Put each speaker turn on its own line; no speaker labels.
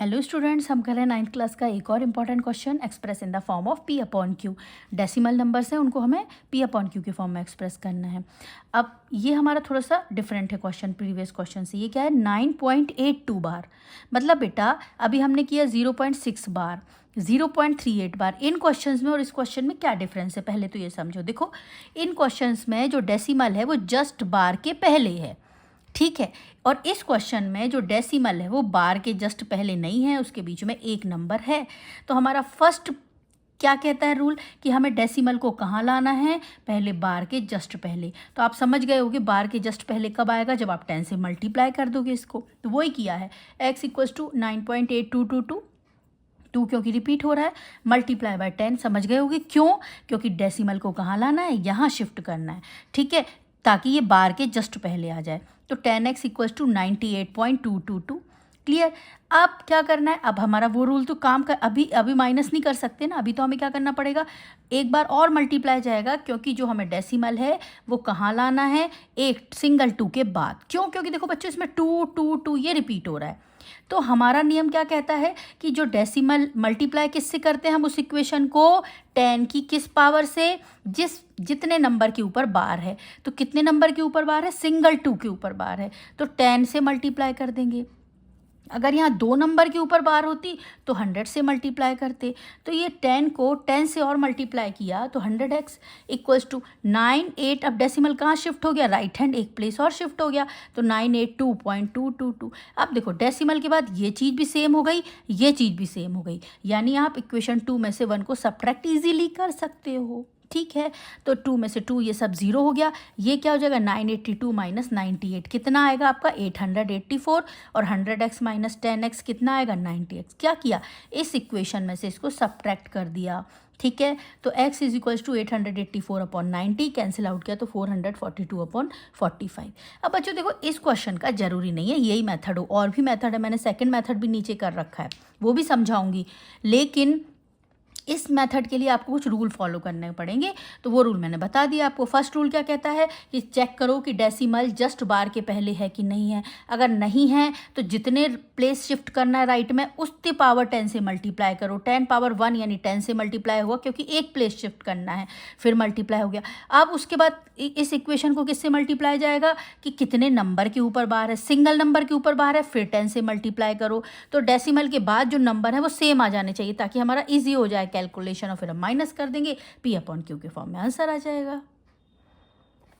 Hello students, हम कर रहे हैं 9th क्लास का एक और important question express in the form of P upon Q. Decimal numbers हैं, उनको हमें पी अपॉन क्यू के फॉर्म में एक्सप्रेस करना है। अब ये हमारा थोड़ा सा डिफरेंट है क्वेश्चन प्रीवियस क्वेश्चन से। ये क्या है 9.82 बार, मतलब बेटा अभी हमने किया 0.6 बार, 0.38 बार। इन क्वेश्चंस में और इस क्वेश्चन में क्या डिफरेंस है पहले तो ये समझो। देखो, इन क्वेश्चंस में जो डेसिमल है वो जस्ट बार के पहले है, ठीक है, और इस क्वेश्चन में जो डेसिमल है वो बार के जस्ट पहले नहीं है, उसके बीच में एक नंबर है। तो हमारा फर्स्ट क्या कहता है रूल कि हमें डेसिमल को कहाँ लाना है, पहले बार के जस्ट पहले। तो आप समझ गए होगे बार के जस्ट पहले कब आएगा, जब आप 10 से मल्टीप्लाई कर दोगे इसको। तो वही किया है, x = 9.8222, 2 क्योंकि रिपीट हो रहा है, मल्टीप्लाई बाय 10। समझ गए होगे क्यों, क्योंकि डेसिमल को कहाँ लाना है, यहाँ शिफ्ट करना है, ठीक है, ताकि ये बार के जस्ट पहले आ जाए। तो 10x = 98.222। क्लियर। अब क्या करना है, अब हमारा वो रूल तो काम कर, अभी माइनस नहीं कर सकते ना, अभी तो हमें क्या करना पड़ेगा, एक बार और मल्टीप्लाई जाएगा, क्योंकि जो हमें डेसिमल है वो कहाँ लाना है, एक सिंगल 2 के बाद। क्यों, क्योंकि देखो बच्चों इसमें 2 2 2 ये रिपीट हो रहा है। तो हमारा नियम क्या कहता है कि जो डेसिमल मल्टीप्लाई किससे करते हैं हम उस इक्वेशन को, 10 की किस पावर से, जितने नंबर के ऊपर बार है। तो कितने नंबर के ऊपर बार है, सिंगल 2 के ऊपर बार है, तो 10 से मल्टीप्लाई कर देंगे। अगर यहाँ 2 नंबर के ऊपर बार होती तो 100 से मल्टीप्लाई करते। तो ये 10 को 10 से और मल्टीप्लाई किया तो 100x = 98। अब डेसिमल कहाँ शिफ्ट हो गया, राइट हैंड एक प्लेस और शिफ्ट हो गया, तो 982.222। अब देखो डेसिमल के बाद ये चीज़ भी सेम हो गई, ये चीज़ भी सेम हो गई, यानी आप इक्वेशन 2 में से 1 को सब्ट्रैक्ट ईजिली कर सकते हो, ठीक है। तो 2 में से 2 ये सब 0 हो गया, ये क्या हो जाएगा 982 - 98 कितना आएगा आपका 884, और 100x - 10x कितना आएगा 90x। क्या किया, इस इक्वेशन में से इसको सब्ट्रैक्ट कर दिया, ठीक है। तो x = 884/90 कैंसिल आउट किया तो 442/45। अब बच्चों देखो इस क्वेश्चन का जरूरी नहीं है यही मेथड हो, और भी मेथड है, मैंने सेकंड मेथड भी नीचे कर रखा है, वो भी समझाऊंगी, लेकिन इस मेथड के लिए आपको कुछ रूल फॉलो करने पड़ेंगे। तो वो रूल मैंने बता दिया आपको। फर्स्ट रूल क्या कहता है कि चेक करो कि डेसिमल जस्ट बार के पहले है कि नहीं है। अगर नहीं है तो जितने प्लेस शिफ्ट करना है राइट में, उसके पावर 10 से मल्टीप्लाई करो। 10 पावर 1 यानी 10 से मल्टीप्लाई हुआ, क्योंकि एक प्लेस शिफ्ट करना है, फिर मल्टीप्लाई हो गया। अब उसके बाद इस इक्वेशन को किससे मल्टीप्लाई जाएगा कि कितने नंबर के ऊपर बार है, सिंगल नंबर के ऊपर बार है, फिर 10 से मल्टीप्लाई करो। तो डेसिमल के बाद जो नंबर है वो सेम आ जाने चाहिए, ताकि हमारा ईजी हो जाए कैलकुलेशन, और फिर हम माइनस कर देंगे, पी अपॉन क्यू के फॉर्म में आंसर आ जाएगा।